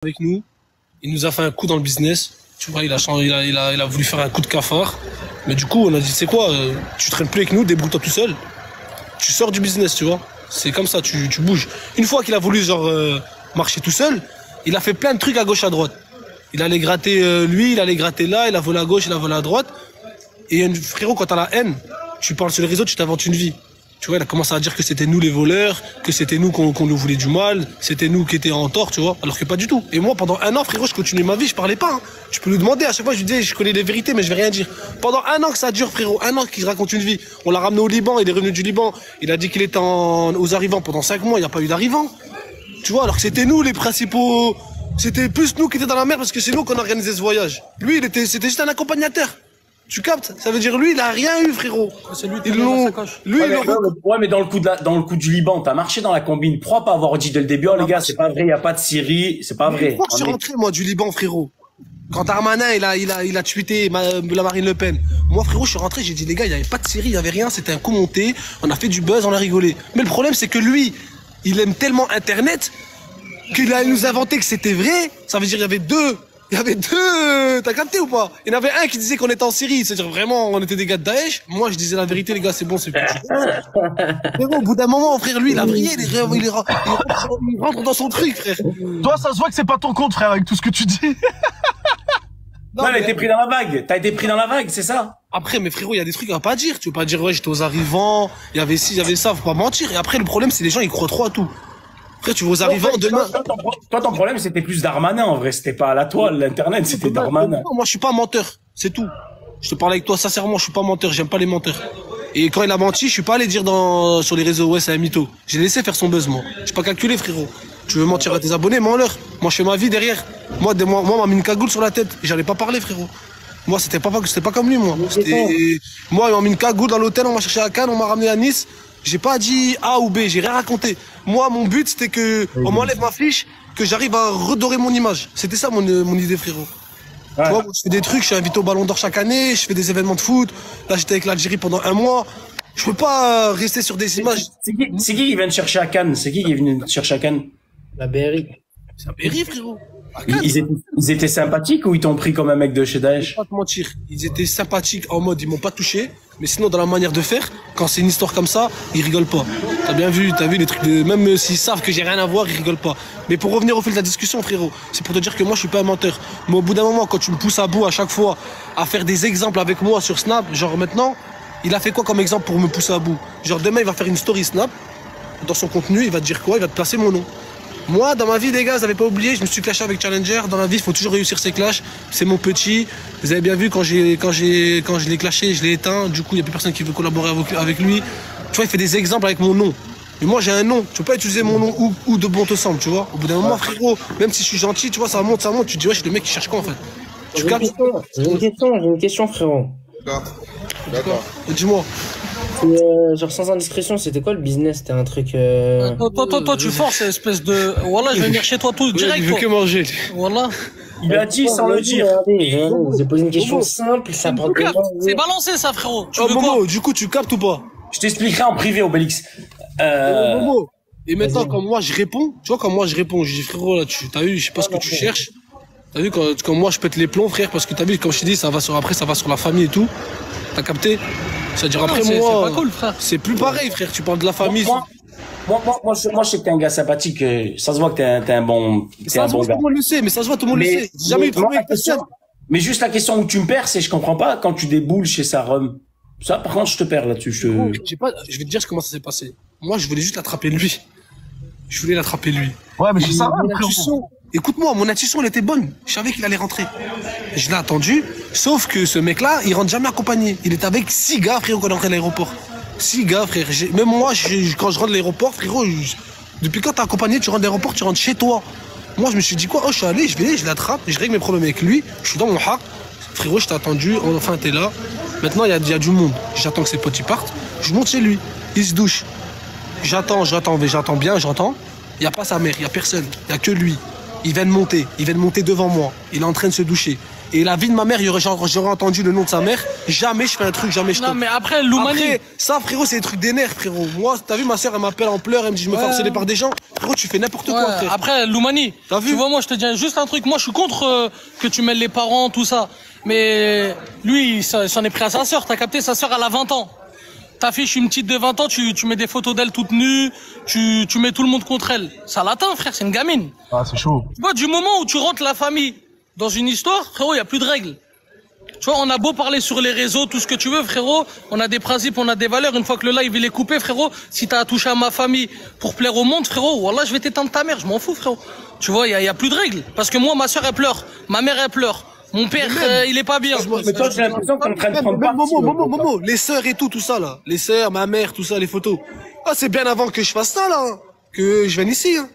avec nous, il nous a fait un coup dans le business, tu vois, il a voulu faire un coup de cafard, mais du coup on a dit c'est quoi, tu traînes plus avec nous, débrouille-toi tout seul, tu sors du business, tu vois, c'est comme ça, tu bouges. Une fois qu'il a voulu marcher tout seul, il a fait plein de trucs à gauche à droite. Il allait gratter lui, il allait gratter là, il a volé à gauche, il a volé à droite. Et frérot, quand t'as la haine, tu parles sur les réseaux, tu t'inventes une vie. Tu vois, il a commencé à dire que c'était nous les voleurs, que c'était nous qu'on nous voulait du mal, c'était nous qui étions en tort, tu vois, alors que pas du tout. Et moi, pendant un an, frérot, je continuais ma vie, je parlais pas. Hein. Tu peux lui demander, à chaque fois, je lui disais, je connais les vérités, mais je vais rien dire. Pendant un an que ça dure, frérot, un an qu'il raconte une vie. On l'a ramené au Liban, il est revenu du Liban, il a dit qu'il était aux arrivants pendant 5 mois, il n'y a pas eu d'arrivants. Tu vois, alors que c'était nous les principaux... C'était plus nous qui étions dans la merde parce que c'est nous qu'on organisait ce voyage. Lui, c'était juste un accompagnateur. Tu captes? Ça veut dire lui, il a rien eu, frérot. C'est lui qui l'a sacoche. Lui, ouais, mais dans le coup du Liban, t'as marché dans la combine. Pourquoi pas avoir dit dès le début, oh les gars, c'est pas vrai, y a pas de Syrie, c'est pas vrai. Pourquoi je suis rentré, moi, du Liban, frérot? Quand Darmanin, il a tweeté la Marine Le Pen. Moi, frérot, je suis rentré, j'ai dit, les gars, il y avait pas de Syrie, il y avait rien, c'était un coup monté, on a fait du buzz, on a rigolé. Mais le problème, c'est que lui, il aime tellement Internet, qu'il a nous inventé que c'était vrai. Ça veut dire, il y avait deux, t'as capté ou pas? Il y en avait un qui disait qu'on était en Syrie, c'est-à-dire vraiment on était des gars de Daesh. Moi je disais la vérité, les gars, c'est bon, c'est plus. Mais bon, au bout d'un moment, frère, lui, il a vrillé, il rentre dans son truc, frère. Toi, ça se voit que c'est pas ton compte, frère, avec tout ce que tu dis. Non, mais t'es pris dans la vague. T'as été pris dans la vague, c'est ça? Après, mais frérot, il y a des trucs à pas dire. Tu veux pas dire, ouais, j'étais aux arrivants, il y avait ci, il y avait ça, faut pas mentir. Et après, le problème, c'est les gens, ils croient trop à tout. Après, tu vas aux arrivants demain. Toi, ton problème, c'était plus Darmanin, en vrai. C'était pas à la toile, l'internet, c'était Darmanin. Non, moi, je suis pas menteur. C'est tout. Je te parle avec toi sincèrement, je suis pas menteur. J'aime pas les menteurs. Et quand il a menti, je suis pas allé dire sur les réseaux, ouais, c'est un mytho. J'ai laissé faire son buzz, moi. J'ai pas calculé, frérot. Tu veux mentir à tes abonnés, mens-leur. Moi, je fais ma vie derrière. Moi, on m'a mis une cagoule sur la tête. J'allais pas parler, frérot. Moi, c'était pas comme lui, moi. Moi, ils m'ont mis une cagoule dans l'hôtel, on m'a cherché à Cannes, on m'a ramené à Nice. J'ai pas dit A ou B, j'ai rien raconté. Moi, mon but, c'était que on m'enlève ma fiche, que j'arrive à redorer mon image. C'était ça mon idée, frérot. Ouais. Tu vois, je fais des trucs, je suis invité au Ballon d'Or chaque année, je fais des événements de foot. Là, j'étais avec l'Algérie pendant 1 mois. Je peux pas rester sur des images. C'est qui vient te chercher à Cannes? C'est qui est venu te chercher à Cannes? La BRI. C'est un BRI, frérot. Ils étaient sympathiques ou ils t'ont pris comme un mec de chez Daesh? Je vais pas te mentir, ils étaient sympathiques en mode ils m'ont pas touché, mais sinon dans la manière de faire, quand c'est une histoire comme ça, ils rigolent pas. T'as vu les trucs de... Même s'ils savent que j'ai rien à voir, ils rigolent pas. Mais pour revenir au fil de la discussion, frérot, c'est pour te dire que moi je suis pas un menteur. Mais au bout d'un moment, quand tu me pousses à bout à chaque fois, à faire des exemples avec moi sur Snap, genre maintenant, il a fait quoi comme exemple pour me pousser à bout? Genre demain il va faire une story Snap, dans son contenu, il va te dire quoi? Il va te placer mon nom. Moi, dans ma vie, les gars, vous n'avez pas oublié, je me suis clashé avec Challenger. Dans la vie, il faut toujours réussir ses clashs. C'est mon petit. Vous avez bien vu, quand je l'ai clashé, je l'ai éteint. Du coup, il n'y a plus personne qui veut collaborer avec lui. Tu vois, il fait des exemples avec mon nom. Mais moi, j'ai un nom. Tu peux pas utiliser mon nom où de bon te semble, tu vois. Au bout d'un moment, frérot, même si je suis gentil, tu vois, ça monte. Tu te dis, ouais, je suis le mec qui cherche quoi, en fait. J'ai une question, frérot. D'accord. Dis-moi. Genre sans indiscrétion, c'était quoi le business? C'était un truc... Toi, tu forces, espèce de... Voilà, je vais venir chez toi tout direct. Il veut que manger. Voilà. Il a dit sans le dire. Regardez, je vous ai posé une question simple, ça prend des gens. C'est balancé ça, frérot. Oh Momo, du coup, tu captes ou pas? Je t'expliquerai en privé, Obélix. Momo. Et maintenant, quand moi je réponds, tu vois, quand moi je réponds, je dis frérot, là, t'as vu, je sais pas ce que tu cherches. T'as vu, quand moi je pète les plombs, frère, parce que t'as vu, comme je t'ai dit, ça va sur la famille et tout. T'as capté? C'est-à-dire après moi, c'est pas cool, frère. C'est plus pareil, frère. Tu parles de la famille. Moi, je sais que t'es un gars sympathique. Ça se voit que t'es un bon gars. Tout le monde le sait, mais ça se voit, tout le monde le sait. J'ai jamais eu de problème avec personne. Mais juste la question où tu me perds, c'est je comprends pas quand tu déboules chez Sarum. Ça, par contre, je te perds là-dessus. Je vais te dire comment ça s'est passé. Moi, je voulais juste l'attraper lui. Je voulais l'attraper lui. Ouais, mais c'est ça. Écoute-moi, mon intuition, elle était bonne. Je savais qu'il allait rentrer. Je l'ai attendu. Sauf que ce mec-là, il rentre jamais accompagné. Il est avec 6 gars, frérot, quand on est rentré à l'aéroport. 6 gars, frère. Même moi, quand je rentre de l'aéroport, frérot, depuis quand t'es accompagné, tu rentres de l'aéroport, tu rentres chez toi. Moi, je me suis dit quoi? Oh, je suis allé, je l'attrape, je règle mes problèmes avec lui. Je suis dans mon hack. Frérot, je t'ai attendu. Enfin, t'es là. Maintenant, il y a du monde. J'attends que ses potes y partent. Je monte chez lui. Il se douche. J'attends bien, j'entends. Il n'y a pas sa mère, il n'y a personne. Il n'y a que lui. Il vient de monter devant moi. Il est en train de se doucher. Et la vie de ma mère, j'aurais entendu le nom de sa mère. Jamais je fais un truc, jamais je Non, tombe. mais après, Loumani. Après, ça, frérot, c'est des trucs des nerfs, frérot. Moi, t'as vu, ma soeur, elle m'appelle en pleurs, elle me dit, je me fais harceler par des gens. Frérot, tu fais n'importe quoi, Ouais, frère. après, Loumani, T'as vu tu vois, moi, je te dis juste un truc. Moi, je suis contre que tu mêles les parents, tout ça. Mais lui, il s'en est pris à sa sœur. T'as capté, sa sœur, elle a 20 ans. T'affiches une petite de 20 ans, tu mets des photos d'elle toute nue, tu mets tout le monde contre elle. Ça l'atteint, frère, c'est une gamine. Ah, c'est chaud. Tu vois, du moment où tu rentres la famille dans une histoire, frérot, il y a plus de règles. Tu vois, on a beau parler sur les réseaux, tout ce que tu veux, frérot, on a des principes, on a des valeurs. Une fois que le live il est coupé, frérot, si t'as touché à ma famille pour plaire au monde, frérot, wallah, je vais t'éteindre ta mère, je m'en fous, frérot. Tu vois, il y a plus de règles. Parce que moi, ma soeur, elle pleure, ma mère, elle pleure, mon père, il est pas bien. Mais toi, j'ai l'impression que t'es en train de prendre Même parti. Momo, les sœurs et tout ça, là. Les sœurs, ma mère, tout ça, les photos. Ah, c'est bien avant que je fasse ça, là. Que je vienne ici, hein.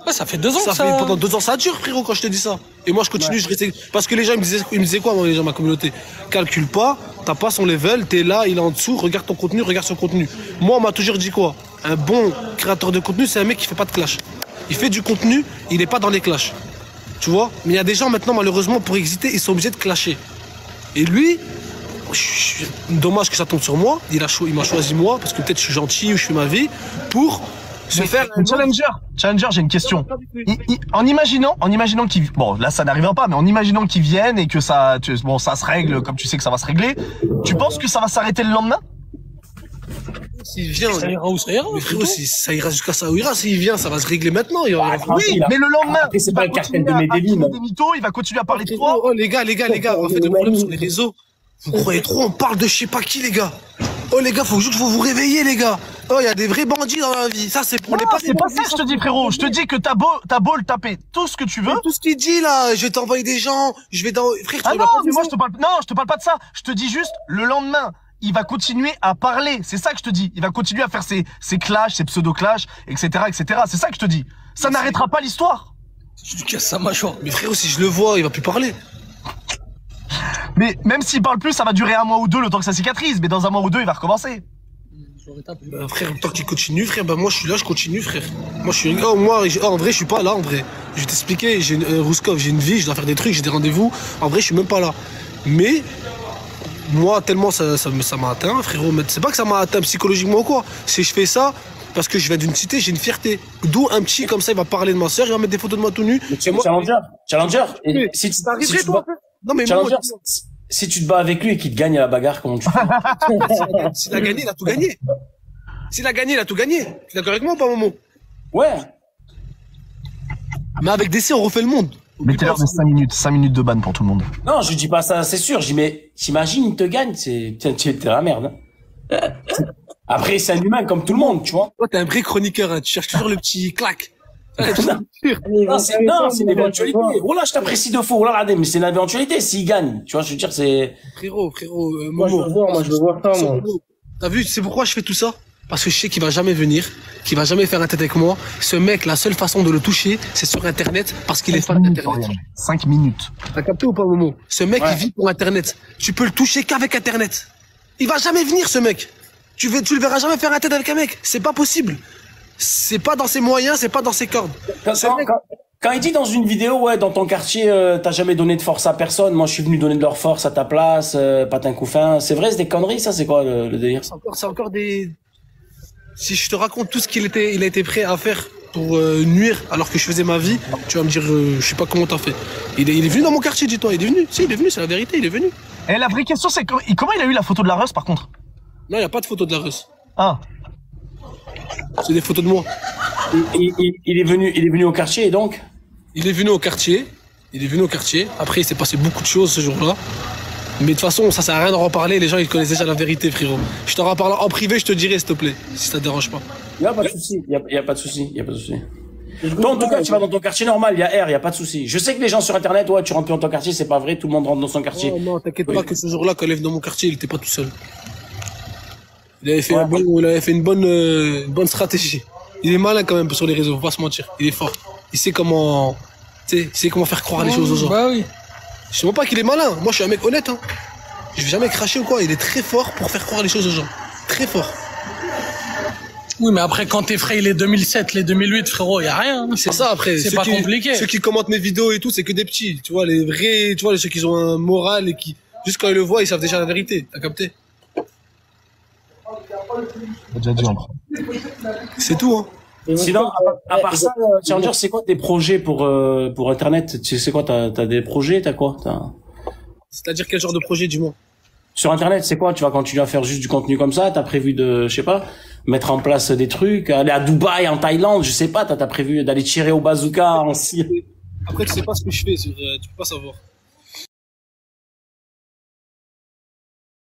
Ouais, ça fait 2 ans Ça que fait pendant 2 ans, ça dure, frérot, quand je te dis ça. Et moi, je continue, je restais. Parce que les gens, ils me disaient quoi, moi, les gens de ma communauté? Calcule pas, t'as pas son level, t'es là, il est en dessous, regarde ton contenu, regarde son contenu. Moi, on m'a toujours dit quoi? Un bon créateur de contenu, c'est un mec qui fait pas de clash. Il fait du contenu, il est pas dans les clashs. Tu vois? Mais il y a des gens maintenant, malheureusement, pour exister, ils sont obligés de clasher. Et lui, dommage que ça tombe sur moi, il m'a choisi moi, parce que peut-être je suis gentil ou je fais ma vie, pour se faire un Challenger, j'ai une question. En imaginant qu'il, bon, là, ça n'arrivera pas, mais en imaginant qu'il vienne et que ça se règle comme tu sais que ça va se régler, tu penses que ça va s'arrêter le lendemain? S'il vient, ça ira où ça ira. mais frérot, ça ira jusqu'à ça où ira. S'il vient, ça va se régler maintenant. Il y aura... Oui, mais le lendemain, Après, c'est pas le cartel de Medellin. des mythos, il va continuer à parler de toi. Oh, les gars. En fait, le problème sur les réseaux, vous croyez trop, on parle de je sais pas qui, les gars. Oh, les gars, faut juste vous réveiller, les gars. Oh, il y a des vrais bandits dans la vie. Ça, c'est pour les Non, c'est pas ça que je te dis, frérot. Je te dis que t'as beau le taper tout ce que tu veux. Tout ce qu'il dit, là, je vais t'envoyer des gens, je vais dans... Frère, Ah tu non, vas pas mais dire moi ça. je te parle pas de ça. Je te dis juste, le lendemain, il va continuer à parler. C'est ça que je te dis. Il va continuer à faire ses clashs, ses pseudo-clashs, etc., etc. C'est ça que je te dis. Ça n'arrêtera pas l'histoire. Je lui casse sa mâchoire. Mais frérot, si je le vois, il va plus parler. Mais même s'il parle plus, ça va durer 1 mois ou 2 le temps que ça cicatrise. Mais dans 1 mois ou 2, il va recommencer. Frère, tant qu'il continue, frère, moi je suis là, je continue, frère. Moi je suis. En vrai, je suis pas là, en vrai. Je vais t'expliquer, Rouskov, j'ai une vie, je dois faire des trucs, j'ai des rendez-vous. En vrai, je suis même pas là. Mais, moi, tellement ça m'a atteint, frérot. Mais c'est pas que ça m'a atteint psychologiquement ou quoi. C'est que je fais ça parce que je viens d'une cité, j'ai une fierté. D'où un petit comme ça, il va parler de ma soeur, il va mettre des photos de moi tout nu. Mais moi... Challenger. Et si tu T'arriverais, toi, non, mais Challenger, si tu te bats avec lui et qu'il te gagne à la bagarre, comment tu fais? s'il a gagné, il a tout gagné. S'il a gagné, il a tout gagné. Tu es d'accord avec moi ou pas, Momo? Ouais. Mais avec DC, on refait le monde. Mettez-leur des 5 minutes de ban pour tout le monde. Non, je dis pas ça, c'est sûr. Je dis, mais t'imagines, il te gagne, t'es la merde. Hein. Après, c'est un humain comme tout le monde, tu vois. Toi, t'es un vrai chroniqueur, hein. Tu cherches toujours le petit clac. Non, c'est une éventualité. Oh là, je t'apprécie de fou. Oh là, mais c'est une éventualité s'il gagne. Tu vois, je veux dire, c'est... Frérot, Moi, je Momo. veux voir ça, moi. T'as vu, c'est pourquoi je fais tout ça? Parce que je sais qu'il va jamais venir, qu'il va jamais faire un tête avec moi. Ce mec, la seule façon de le toucher, c'est sur Internet, parce qu'il est fan d'Internet. 5 minutes. T'as capté ou pas, Momo? Ce mec, Ouais. il vit pour Internet. Tu peux le toucher qu'avec Internet. Il va jamais venir, ce mec. Tu le verras jamais faire un tête avec un mec. C'est pas possible. C'est pas dans ses moyens, c'est pas dans ses cordes. Quand il dit dans une vidéo, ouais, dans ton quartier, t'as jamais donné de force à personne. Moi, je suis venu donner de leur force à ta place, patin couffin. C'est vrai, c'est des conneries, ça, c'est quoi le délire? C'est encore des... Si je te raconte tout ce il a été prêt à faire pour nuire alors que je faisais ma vie, tu vas me dire, je sais pas comment t'as fait. Il est venu dans mon quartier, dis-toi, il est venu. Si, il est venu, c'est la vérité, il est venu. Et la vraie question, c'est comment il a eu la photo de la Russ, par contre? Non, il n'y a pas de photo de la Russe. Ah. C'est des photos de moi. Il est venu au quartier, et donc? Il est venu au quartier. Après, il s'est passé beaucoup de choses ce jour-là. Mais de toute façon, ça sert à rien d'en reparler. Les gens, ils connaissent déjà la vérité, frérot. Je t'en reparle en privé, je te dirai, s'il te plaît. Si ça te dérange pas. Y a pas de souci. Y a pas de souci. Toi, en tout cas, tu vas dans ton quartier normal, y a air, y a pas de souci. Je sais que les gens sur Internet, ouais, tu rentres plus dans ton quartier, c'est pas vrai, tout le monde rentre dans son quartier. Non, t'inquiète pas que ce jour-là, quand il est venu dans mon quartier, il était pas tout seul. Il avait fait une bonne stratégie. Il est malin quand même sur les réseaux, faut pas se mentir. Il est fort. Il sait comment, faire croire les choses aux gens. Bah oui. Je sais même pas qu'il est malin. Moi, je suis un mec honnête, hein. Je vais jamais cracher ou quoi. Il est très fort pour faire croire les choses aux gens. Très fort. Oui, mais après, quand t'effrayes les 2007, les 2008, frérot, y a rien. Hein. C'est ça après. C'est pas compliqué. Ceux qui commentent mes vidéos et tout, c'est que des petits. Tu vois, les vrais, tu vois, ceux qui ont un moral et qui, juste quand ils le voient, ils savent déjà la vérité. T'as capté? J'ai déjà dit, encore. C'est tout, hein. Sinon, à part ça, Challenger, c'est quoi tes projets pour Internet? Tu sais quoi, t'as des projets, t'as quoi? C'est-à-dire quel genre de projet, du moins? Sur Internet, c'est quoi? Tu vas continuer à faire juste du contenu comme ça? T'as prévu de, je sais pas, mettre en place des trucs, aller à Dubaï, en Thaïlande, je sais pas, t'as prévu d'aller tirer au bazooka en Syrie? Après, tu sais pas ce que je fais, tu peux pas savoir.